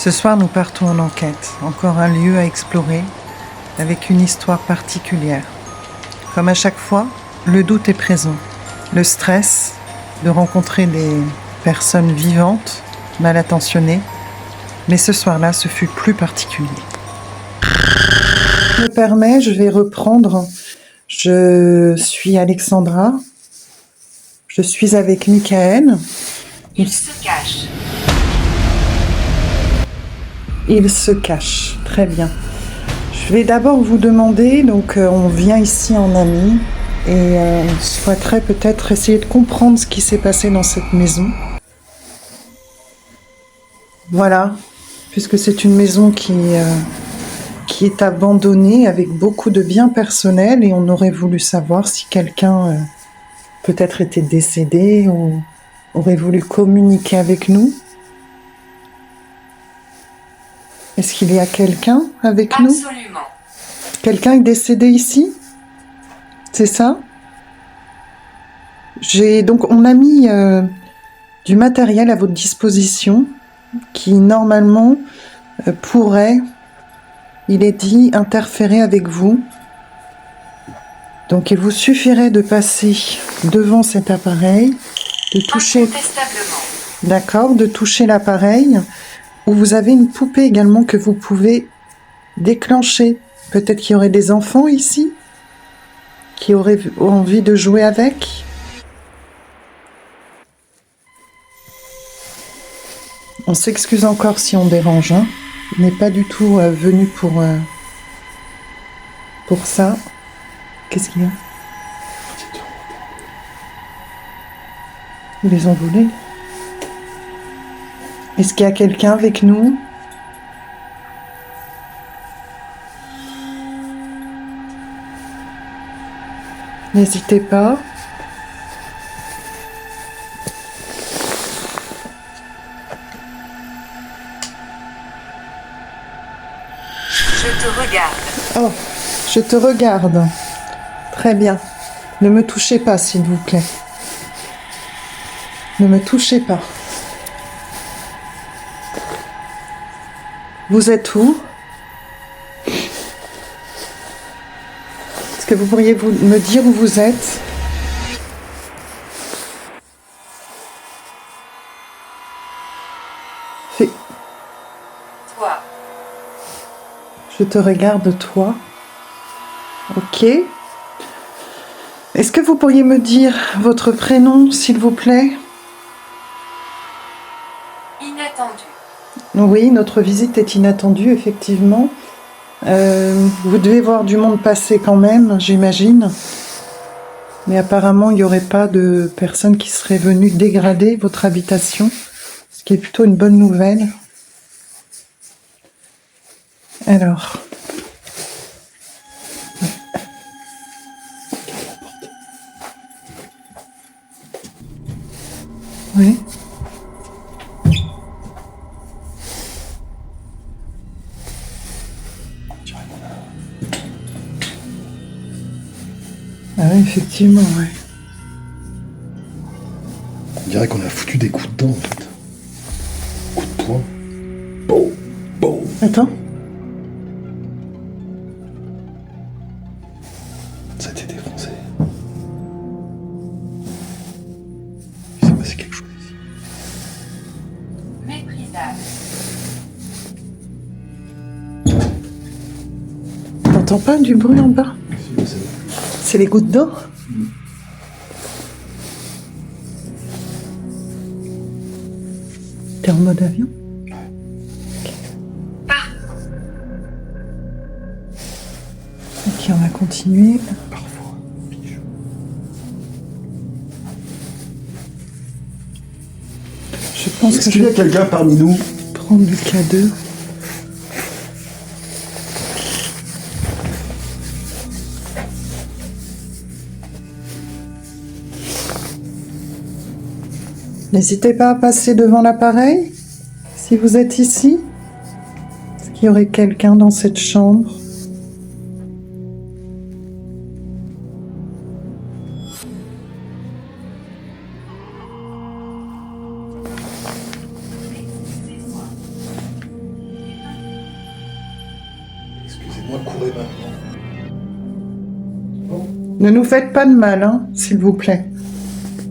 Ce soir, nous partons en enquête. Encore un lieu à explorer, avec une histoire particulière. Comme à chaque fois, le doute est présent. Le stress de rencontrer des personnes vivantes, mal attentionnées. Mais ce soir-là, ce fut plus particulier. Je me permets, je vais reprendre. Je suis Alexandra. Je suis avec Michael. Il se cache. Il se cache. Très bien. Je vais d'abord vous demander, donc on vient ici en ami et on souhaiterait peut-être essayer de comprendre ce qui s'est passé dans cette maison. Voilà, puisque c'est une maison qui est abandonnée avec beaucoup de biens personnels et on aurait voulu savoir si quelqu'un peut-être était décédé ou aurait voulu communiquer avec nous. Est-ce qu'il y a quelqu'un avec nous? Absolument. Quelqu'un est décédé ici? C'est ça? Donc on a mis du matériel à votre disposition qui normalement pourrait, il est dit, interférer avec vous. Donc il vous suffirait de passer devant cet appareil, de toucher, Incontestablement. d'accord, de toucher l'appareil, où vous avez une poupée également que vous pouvez déclencher. Peut-être qu'il y aurait des enfants ici qui auraient envie de jouer avec. On s'excuse encore si on dérange, hein. On n'est pas du tout venu pour ça. Qu'est-ce qu'il y a? Ils les ont volés. Est-ce qu'il y a quelqu'un avec nous? N'hésitez pas. Je te regarde. Oh, je te regarde. Très bien. Ne me touchez pas, s'il vous plaît. Ne me touchez pas. Vous êtes où? Est-ce que vous pourriez me dire où vous êtes? Toi. Je te regarde, toi. Ok. Est-ce que vous pourriez me dire votre prénom, s'il vous plaît? Inattendu. Oui, notre visite est inattendue, effectivement. Vous devez voir du monde passer quand même, j'imagine. Mais apparemment, il n'y aurait pas de personnes qui seraient venues dégrader votre habitation, ce qui est plutôt une bonne nouvelle. Alors... Oui. Ah oui, effectivement, ouais. On dirait qu'on a foutu des coups de dents, en fait. Coups de poing. Bon, bon. Attends. Ça a été défoncé. Il s'est passé quelque chose ici. Méprisable. T'entends pas du bruit en bas? C'est les gouttes d'eau? T'es en mode avion? Ok, on va continuer. Parfois. Je pense Est-ce que qu'il je y a vais quelqu'un parmi nous? prendre le K2. N'hésitez pas à passer devant l'appareil si vous êtes ici. Est-ce qu'il y aurait quelqu'un dans cette chambre? Moi, courez maintenant. Bon. Ne nous faites pas de mal, hein, s'il vous plaît.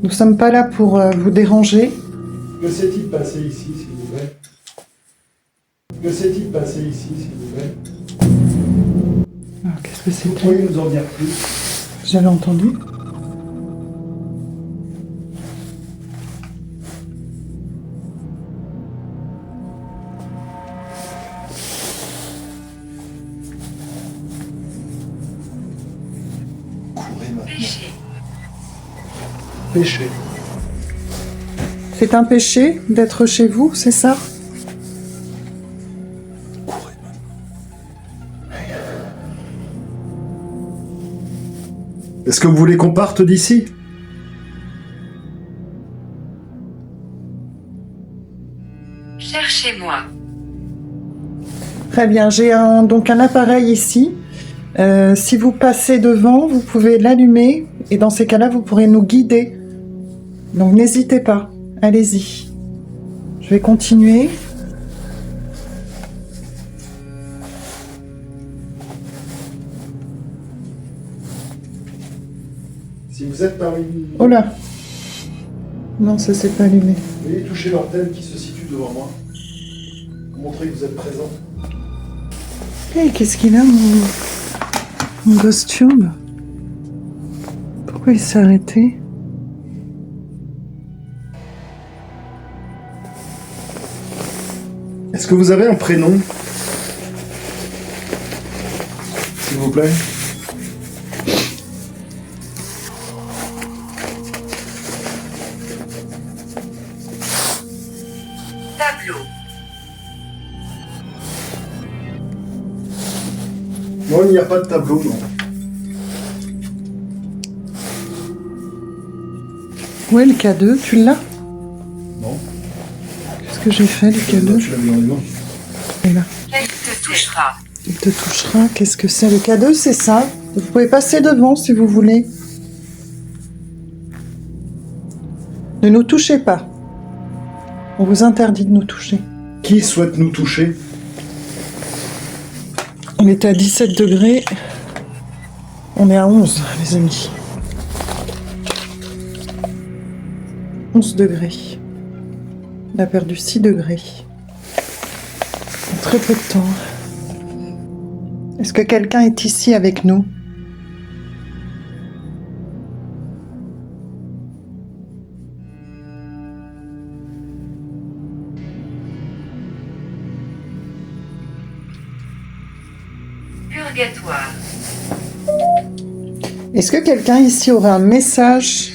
Nous sommes pas là pour vous déranger. Que s'est-il passé ici, s'il vous plaît? Que s'est-il passé ici, s'il vous plaît? Ah, qu'est-ce que Vous c'était? pourriez nous en dire plus? J'avais entendu. Courez maintenant. Péché. Péché. C'est un péché d'être chez vous, c'est ça? Courez maintenant. Est-ce que vous voulez qu'on parte d'ici? Cherchez-moi. Très bien, j'ai donc un appareil ici. Si vous passez devant, vous pouvez l'allumer et dans ces cas-là, vous pourrez nous guider. Donc n'hésitez pas, allez-y. Je vais continuer. Si vous êtes parmi... Oh là! Non, ça s'est pas allumé. Veuillez toucher l'antenne qui se situe devant moi. Pour montrer que vous êtes présent. Hey, qu'est-ce qu'il a, mon Ghost Tube? Pourquoi il s'est arrêté? Est-ce que vous avez un prénom? S'il vous plaît. Tableau. Non, il n'y a pas de tableau, non. Où est le K2? Tu l'as? Non. Qu'est-ce que j'ai fait, le Tu K2? l'as mis dans les mains. Il est là. Quel te touchera? Il te touchera. Qu'est-ce que c'est? Le K2, c'est ça. Vous pouvez passer devant si vous voulez. Ne nous touchez pas. On vous interdit de nous toucher. Qui souhaite nous toucher? On était à 17 degrés. On est à 11, les amis. 11 degrés. On a perdu 6 degrés. En très peu de temps. Est-ce que quelqu'un est ici avec nous? Purgatoire. Est-ce que quelqu'un ici aurait un message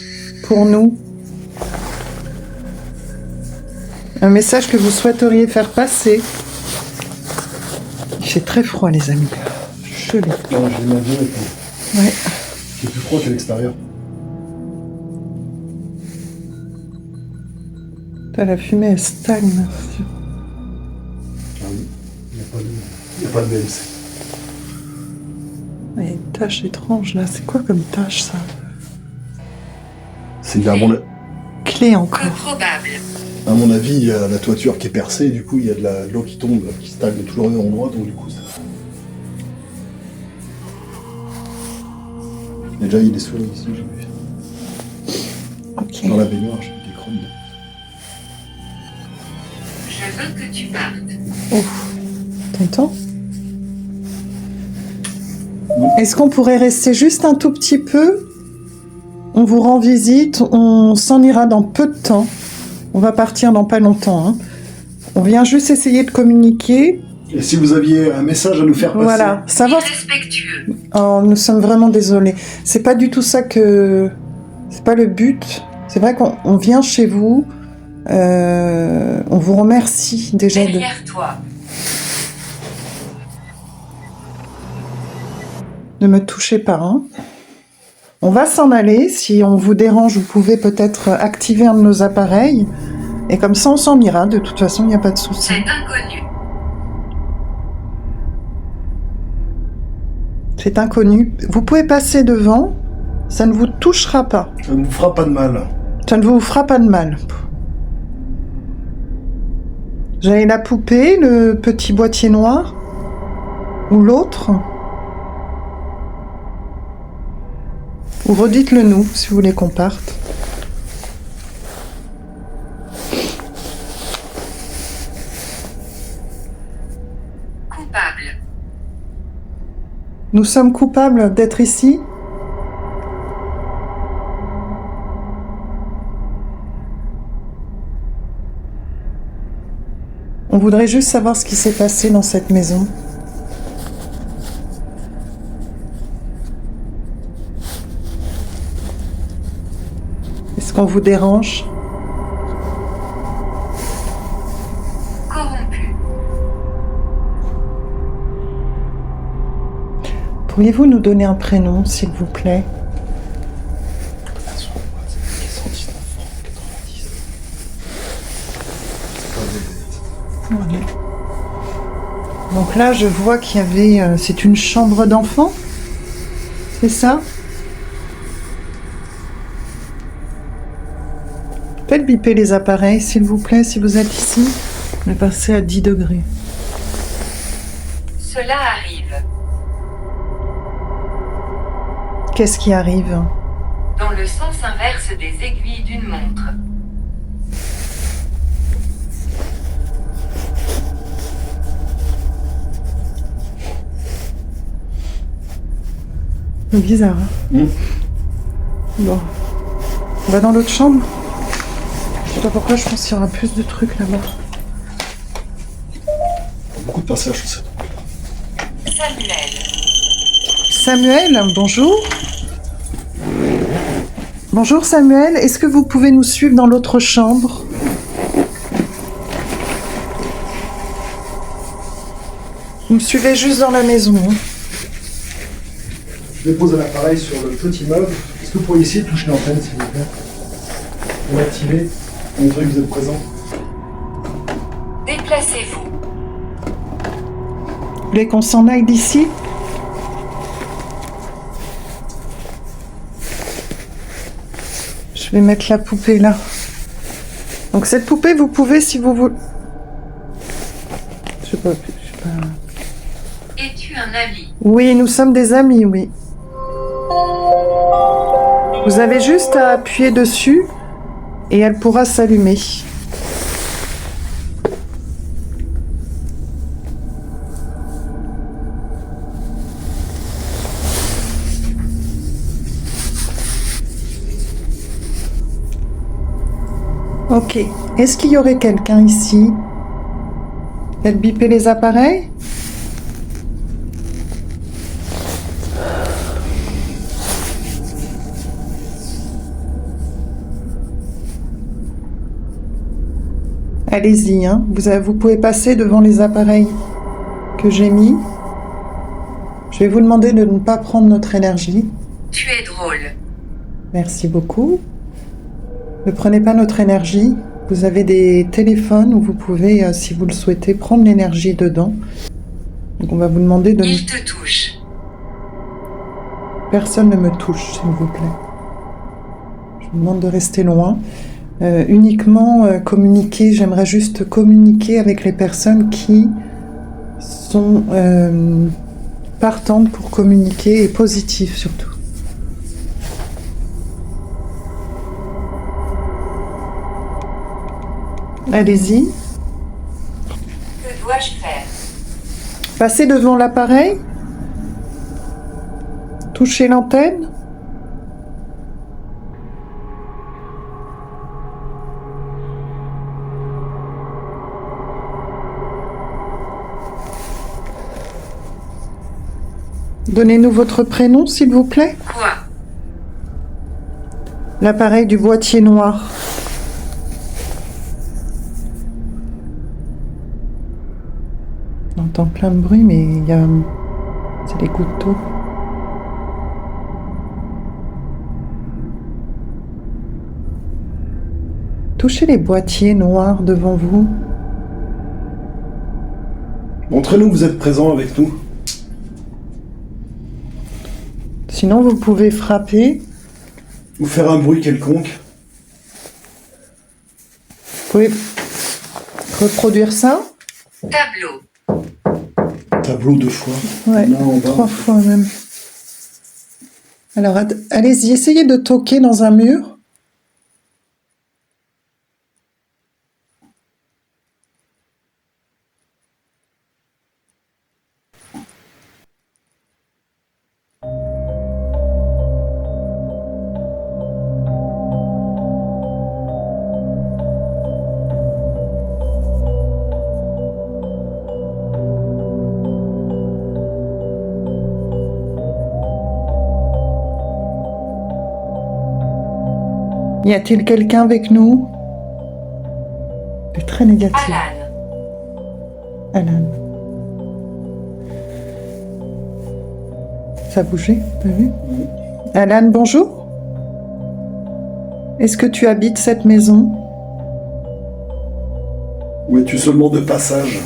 pour nous? Un message que vous souhaiteriez faire passer? Il fait très froid, les amis. Gelé. Non, je l'ai bien avec moi. Ouais. Il est plus froid qu'à l'extérieur. Putain, la fumée, elle stagne. Ah oui, il n'y a pas de BMC. Il y a une tache étrange, là. C'est quoi comme tache, ça? C'est Clé Peu encore. probable. à mon avis, il y a la toiture qui est percée, et du coup, il y a de l'eau qui tombe, qui stagne toujours au même endroit, donc du coup, ça... Il y a déjà eu des souris ici, j'ai vu. Ok. Dans la baignoire, j'ai vu des crânes. Je veux que tu partes. Oh. T'entends? Est-ce qu'on pourrait rester juste un tout petit peu? On vous rend visite, on s'en ira dans peu de temps. On va partir dans pas longtemps, hein. On vient juste essayer de communiquer. Et si vous aviez un message à nous faire passer? Voilà, savoir... Irrespectueux. Oh, nous sommes vraiment désolés. C'est pas du tout ça que... C'est pas le but. C'est vrai qu'on vient chez vous. On vous remercie déjà de... Derrière toi. Ne me touchez pas, hein. On va s'en aller. Si on vous dérange, vous pouvez peut-être activer un de nos appareils. Et comme ça, on s'en ira. De toute façon, il n'y a pas de souci. C'est inconnu. C'est inconnu. Vous pouvez passer devant. Ça ne vous touchera pas. Ça ne vous fera pas de mal. Ça ne vous fera pas de mal. J'avais la poupée, le petit boîtier noir. ou l'autre. Ou redites-le nous, si vous voulez qu'on parte. Coupable. Nous sommes coupables d'être ici. On voudrait juste savoir ce qui s'est passé dans cette maison. Est-ce qu'on vous dérange? Corrompu. Pourriez-vous nous donner un prénom, s'il vous plaît? Sur la boîte, c'est 119 francs, 90. C'est pas bébé. Donc là, je vois qu'il y avait... c'est une chambre d'enfant? C'est ça? Faites biper les appareils, s'il vous plaît, si vous êtes ici. On est passé à 10 degrés. Cela arrive. Qu'est-ce qui arrive? Dans le sens inverse des aiguilles d'une montre. C'est bizarre, hein? Bon. On va dans l'autre chambre? Je sais pas pourquoi, je pense qu'il y aura plus de trucs là-bas. Beaucoup de passages sur cette route. Samuel. Samuel, bonjour. Bonjour Samuel, est-ce que vous pouvez nous suivre dans l'autre chambre? Vous me suivez juste dans la maison. Hein. Je dépose un appareil sur le petit meuble. Est-ce que vous pourriez essayer de toucher l'antenne, s'il vous plaît? Pour l'activer, montrer que vous êtes présent. Déplacez-vous. Vous voulez qu'on s'en aille d'ici? Je vais mettre la poupée là. Donc cette poupée, vous pouvez, si vous voulez... Je sais pas... Es-tu un ami? Oui, nous sommes des amis, oui. Vous avez juste à appuyer dessus et elle pourra s'allumer. Ok. Est-ce qu'il y aurait quelqu'un ici? Faites biper les appareils? Allez-y, hein. Vous pouvez passer devant les appareils que j'ai mis. Je vais vous demander de ne pas prendre notre énergie. Tu es drôle. Merci beaucoup. Ne prenez pas notre énergie. Vous avez des téléphones où vous pouvez, si vous le souhaitez, prendre l'énergie dedans. Donc on va vous demander de... Il te touche. Personne ne me touche, s'il vous plaît. Je vous demande de rester loin. Uniquement communiquer, j'aimerais juste communiquer avec les personnes qui sont partantes pour communiquer et positives surtout. Allez-y. Que dois-je faire? Passez devant l'appareil. Touchez l'antenne. Donnez-nous votre prénom, s'il vous plaît. Quoi? L'appareil du boîtier noir. On entend plein de bruit, mais il y a... c'est des couteaux. Touchez les boîtiers noirs devant vous. Montrez-nous que vous êtes présent avec nous. Sinon, vous pouvez frapper. Ou faire un bruit quelconque. Vous pouvez reproduire ça. Tableau. tableau 2 fois. Ouais, Là, en bas. 3 fois même. Alors, allez-y, essayez de toquer dans un mur. Y a-t-il quelqu'un avec nous? C'est très négatif. Alan. Alan. Ça a bougé, t'as vu? Alan, bonjour. Est-ce que tu habites cette maison? Ou es-tu seulement de passage?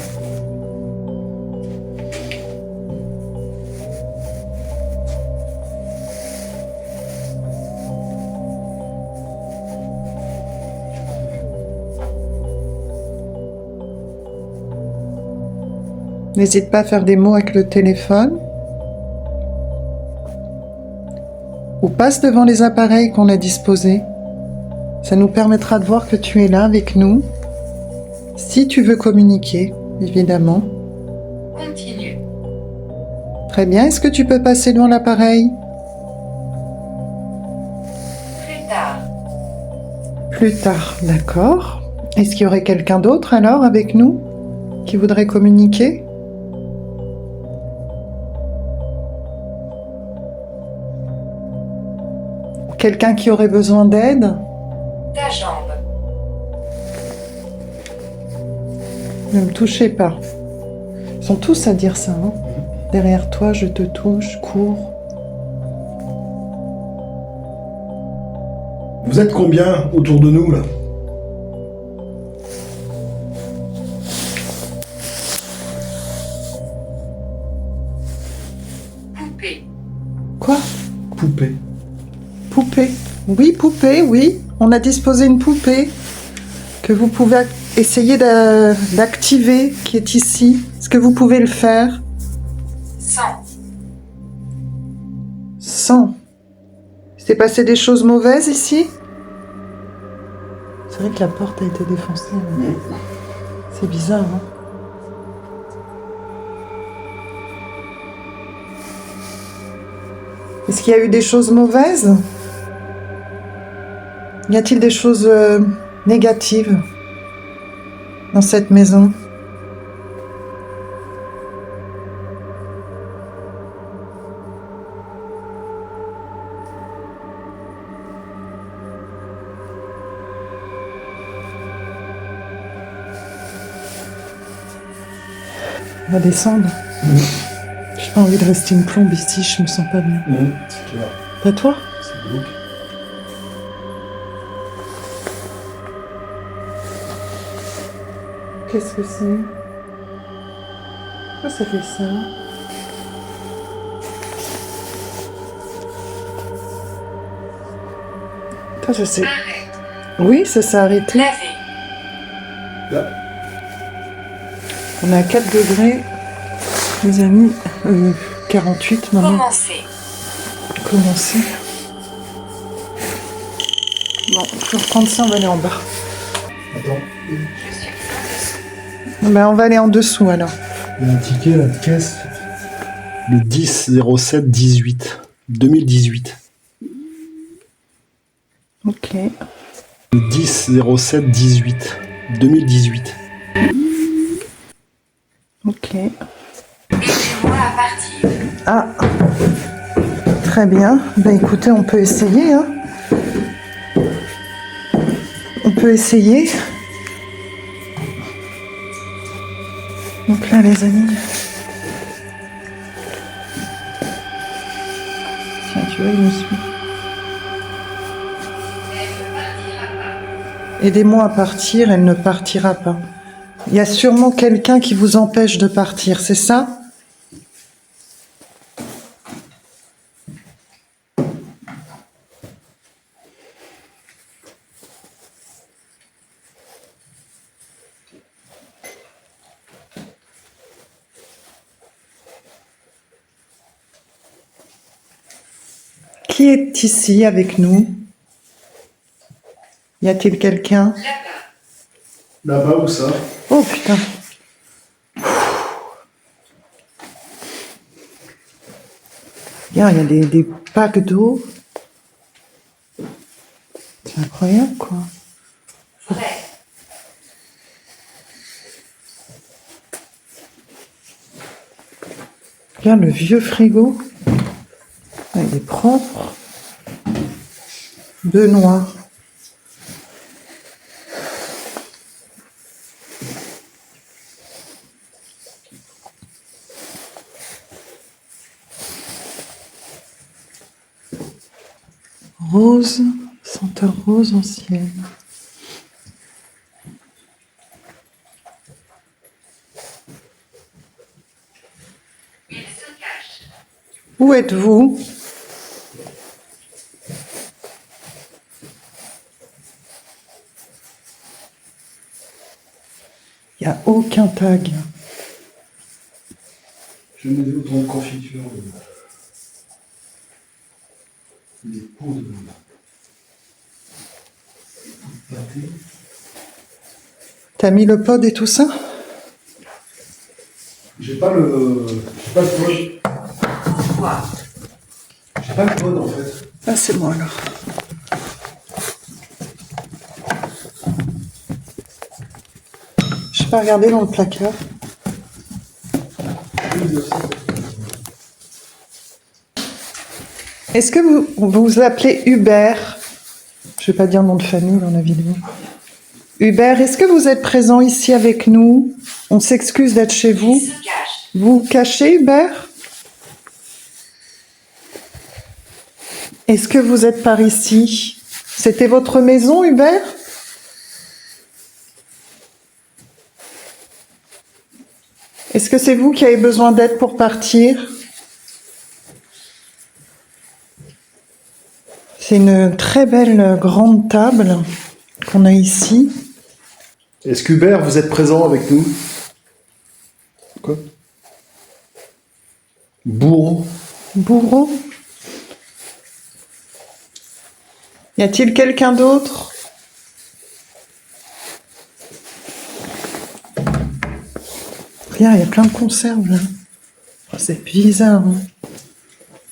N'hésite pas à faire des mots avec le téléphone. Ou passe devant les appareils qu'on a disposés. Ça nous permettra de voir que tu es là avec nous. Si tu veux communiquer, évidemment. Continue. Très bien, est-ce que tu peux passer devant l'appareil? Plus tard. Plus tard, d'accord. Est-ce qu'il y aurait quelqu'un d'autre alors avec nous qui voudrait communiquer? Quelqu'un qui aurait besoin d'aide? Ta jambe. Ne me touchez pas. Ils sont tous à dire ça, hein. Derrière toi, je te touche, cours. Vous êtes combien autour de nous, là? Poupée. Quoi? Poupée. Poupée. Oui, poupée, oui. On a disposé une poupée que vous pouvez essayer d'activer, qui est ici. Est-ce que vous pouvez le faire? 100. Sans. s'est passé des choses mauvaises ici? C'est vrai que la porte a été défoncée. C'est bizarre, hein? Est-ce qu'il y a eu des choses mauvaises? Y a-t-il des choses négatives dans cette maison? On va descendre. J'ai pas envie de rester une plombe ici, je me sens pas bien. C'est clair. Pas toi? C'est glauque. Qu'est-ce que c'est? Pourquoi ça fait ça? Toi, je sais. Arrête. Oui, ça s'est arrêté. Laver. Là. On est à 4 degrés, les amis. 48 maintenant. Commencer. Commencer. Bon, je vais reprendre ça, on va aller en bas. Attends. Je suis en dessous. Ben, on va aller en dessous alors. Il y a un ticket là de caisse. Le 10 07 18 2018. Ok. Le 10 07 18 2018. Ok. Aidez-moi à partir. Ah. Très bien. Ben écoutez, on peut essayer, hein. On peut essayer. Donc là, les amis. Tiens, tu vois, il me suit. Elle ne partira pas. Aidez-moi à partir, elle ne partira pas. Il y a sûrement quelqu'un qui vous empêche de partir, c'est ça? Qui est ici avec nous? Y a-t-il quelqu'un? Là-bas. Là-bas, où ça? Oh putain. Regarde, il y a des packs d'eau. C'est incroyable, quoi. Vrai. Regarde le vieux frigo. Ah, il est propre. Deux noirs. Rose, senteur rose ancienne. Il se cache. Où êtes-vous? Il n'y a aucun tag. Je mets des autres en confiture. Des pots de pâté. T'as mis le pod et tout ça? J'ai pas le pod. Pourquoi? J'ai pas le pod en fait. Ah, c'est moi alors. Je vais pas regarder dans le placard. Est-ce que vous vous appelez Hubert? Je vais pas dire nom de famille dans la vidéo. Hubert, est-ce que vous êtes présent ici avec nous? On s'excuse d'être chez vous. Il se cache. Vous vous cachez, Hubert? Est-ce que vous êtes par ici? C'était votre maison, Hubert? Est-ce que c'est vous qui avez besoin d'aide pour partir? C'est une très belle grande table qu'on a ici. Est-ce qu'Hubert, vous êtes présent avec nous? Quoi? Bourreau. Bourreau? Y a-t-il quelqu'un d'autre? Regarde, il y a plein de conserves là. Oh, c'est bizarre. Hein.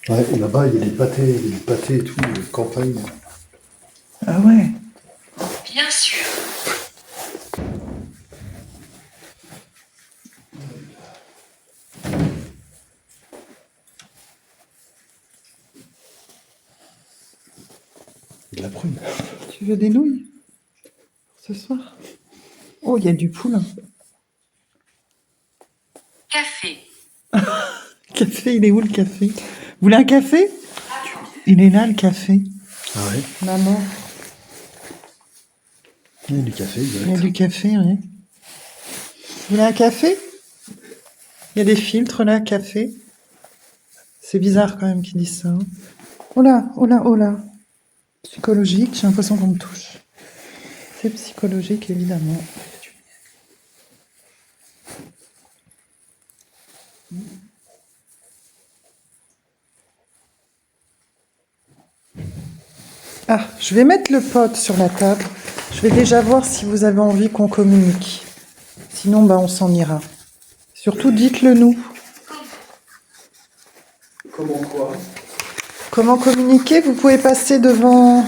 Ouais, et là-bas, il y a des pâtés et tout, campagne. Ah ouais. Bien sûr. De la prune. Tu veux des nouilles ce soir? Oh, il y a du poulain. Café. Café, il est où le café? Vous voulez un café? Il est là le café. Ah ouais? Maman. Il y a du café, Il y a direct. du café, oui. Vous voulez un café? Il y a des filtres là, café. C'est bizarre quand même qu'ils disent ça. Hein. Oh là, oh là, oh là. Psychologique, j'ai l'impression qu'on me touche. C'est psychologique, évidemment. Ah, je vais mettre le pod sur la table. Je vais déjà voir si vous avez envie qu'on communique. Sinon, bah, on s'en ira. Surtout, dites-le nous. Comment quoi? Comment communiquer? Vous pouvez passer devant...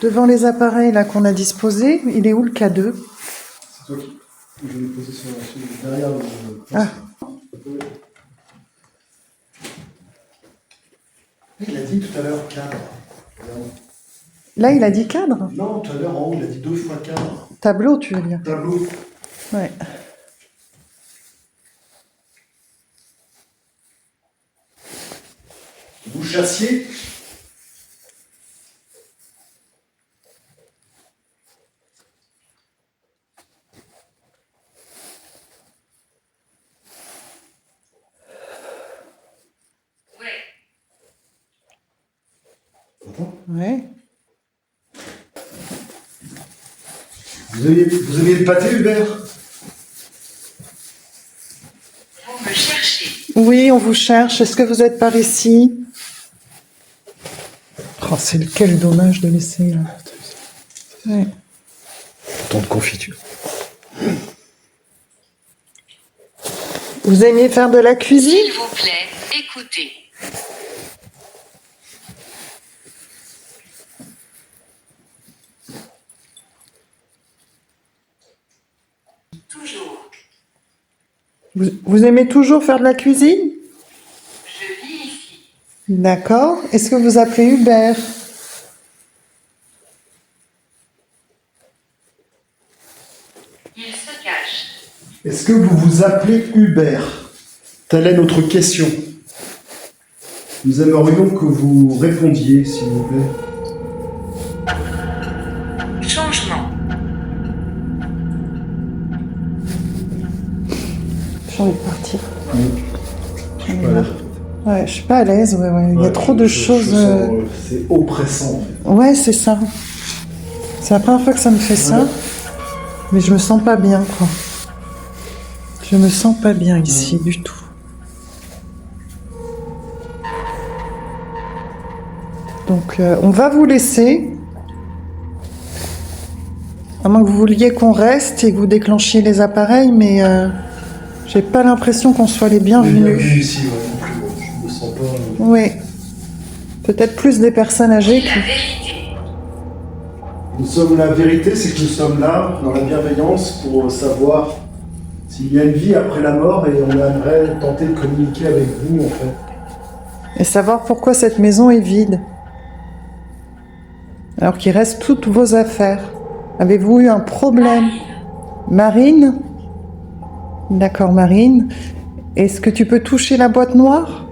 Devant les appareils là qu'on a disposés. Il est où le K2? C'est toi qui... Je l'ai posé derrière le... Ah. Il a dit tout à l'heure cadre. Là, il a dit cadre. Non, tout à l'heure en haut, il a dit 2 fois cadre. Tableau, tu veux dire? Tableau. Ouais. Vous chassiez? Ouais. Attends. Ouais. Vous aviez le pâté, Hubert? Oui, on vous cherche. Est-ce que vous êtes par ici? Oh, c'est quel dommage de laisser là. Ouais. Tant de confiture. Vous aimiez faire de la cuisine? S'il vous plaît, écoutez. Toujours. Vous aimez toujours faire de la cuisine? Je vis ici. D'accord. Est-ce que vous appelez Hubert? Il se cache. Est-ce que vous vous appelez Hubert? Telle est notre question. Nous aimerions que vous répondiez, s'il vous plaît. Changement. J'ai envie de partir. Je suis pas là. Ouais, je suis pas à l'aise. Ouais. Il y a trop de choses. C'est oppressant. En fait. Ouais, c'est ça. C'est la première fois que ça me fait ça. Ouais. Mais je me sens pas bien, quoi. Je me sens pas bien ici du tout. Donc, on va vous laisser. À moins que vous vouliez qu'on reste et que vous déclenchiez les appareils, mais j'ai pas l'impression qu'on soit les Bienvenue bienvenus. ici, ouais, non plus, ouais. Je me sens pas. Oui. Peut-être plus des personnes âgées La qui... vérité. Nous sommes la vérité, c'est que nous sommes là, dans la bienveillance, pour savoir s'il y a une vie après la mort et on aimerait tenter de communiquer avec vous, en fait. Et savoir pourquoi cette maison est vide. Alors qu'il reste toutes vos affaires. Avez-vous eu un problème? Marine? D'accord, Marine. Est-ce que tu peux toucher la boîte noire?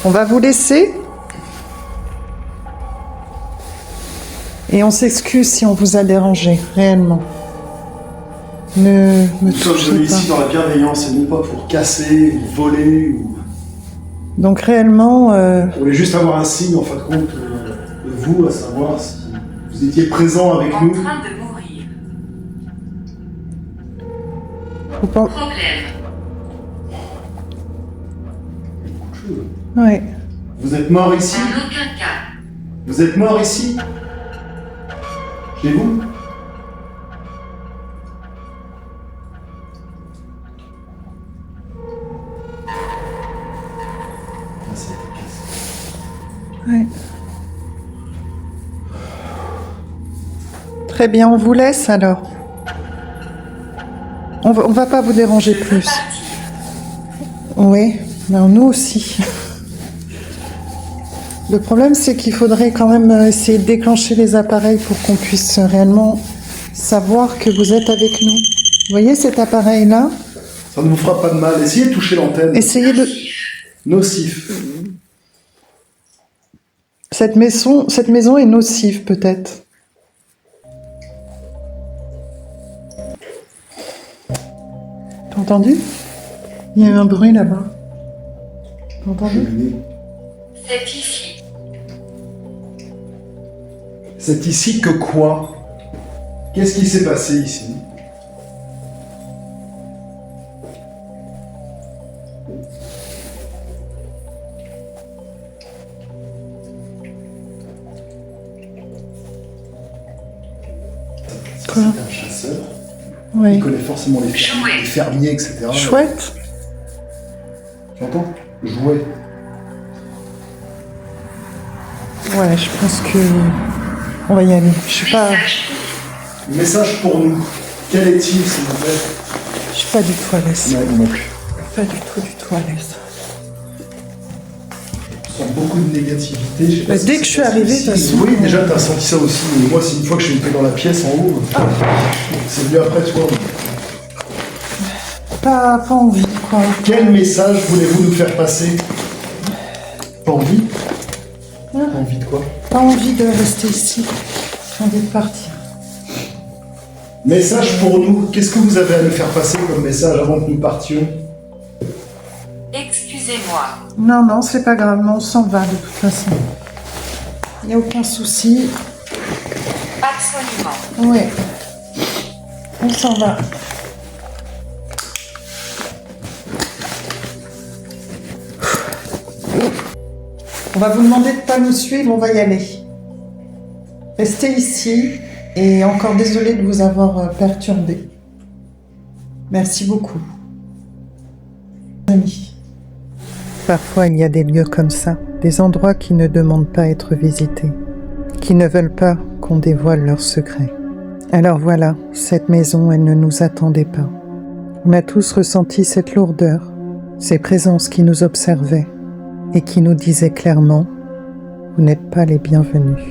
On va vous laisser. Et on s'excuse si on vous a dérangé, réellement. Ne me Nous sommes touchez venus ici pas. dans la bienveillance et non pas pour casser ou voler ou... Donc réellement, On voulait juste avoir un signe, en fin de compte, de vous, à savoir si vous étiez présent avec En nous. train de mourir. vous pensez... Problème. Ouais. Vous êtes mort ici? En aucun cas. Vous êtes mort ici? Chez vous? Ah, ça a été cassé. Ouais. Très bien, on vous laisse alors. On va pas vous déranger plus. Parti. Oui, non, nous aussi. Le problème, c'est qu'il faudrait quand même essayer de déclencher les appareils pour qu'on puisse réellement savoir que vous êtes avec nous. Vous voyez cet appareil-là? Ça ne vous fera pas de mal. Essayez de toucher l'antenne. Essayez de... Nocif. Cette maison est nocive, peut-être. T'as entendu? Il y a eu un bruit là-bas. T'as entendu? C'est ici. C'est ici que quoi? Qu'est-ce qui s'est passé ici? Quoi? C'est un chasseur. Oui. Il connaît forcément les Jouet. fermiers, etc. Chouette. Tu entends? Jouet. Ouais, je pense que... On va y aller. Je suis pas... Message. Message pour nous. Quel est-il, s'il vous plaît? Je suis pas du tout à l'aise. Non, non plus. Pas du tout à l'aise. Je sens beaucoup de négativité. Je sais pas Bah, si dès c'est que je suis passé arrivée, ici. de toute façon. Oui, déjà, t'as senti ça aussi. Mais moi, c'est une fois que je suis entré dans la pièce en haut. C'est venu après toi. Pas envie, quoi. Quel message voulez-vous nous faire passer? Pas envie? Pas envie de quoi? Pas envie de rester ici. J'ai envie de partir. Message pour nous. Qu'est-ce que vous avez à nous faire passer comme message avant que nous partions? Excusez-moi. Non, non, c'est pas grave, mais on s'en va de toute façon. Il n'y a aucun souci. Absolument. Oui. On s'en va. On va vous demander de ne pas nous suivre, on va y aller. Restez ici et encore désolé de vous avoir perturbé. Merci beaucoup. Amis. Parfois, il y a des lieux comme ça, des endroits qui ne demandent pas à être visités, qui ne veulent pas qu'on dévoile leurs secrets. Alors voilà, cette maison, elle ne nous attendait pas. On a tous ressenti cette lourdeur, ces présences qui nous observaient et qui nous disaient clairement « Vous n'êtes pas les bienvenus ».